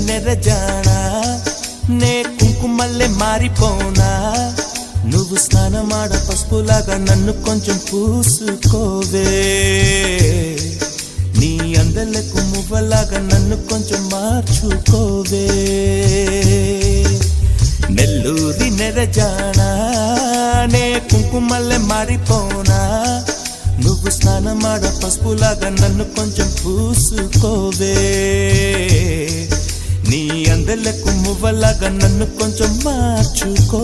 నెరజానా నే కుంకుమల్లే మారిపోనా నువ్వు స్నానమాడ పసుపులాగా నన్ను కొంచెం పూసుకోవే నీ అందలకు మువ్వలాగా నన్ను కొంచెం మార్చుకోవే నెల్లూరి నెరజానా నే కుంకుమల్లే మారిపోనా నువ్వు స్నానమాడ పసుపులాగా నన్ను కొంచెం పూసుకోవే నీ అందలకు మువ్వలాగా నన్ను కొంచెం మార్చుకో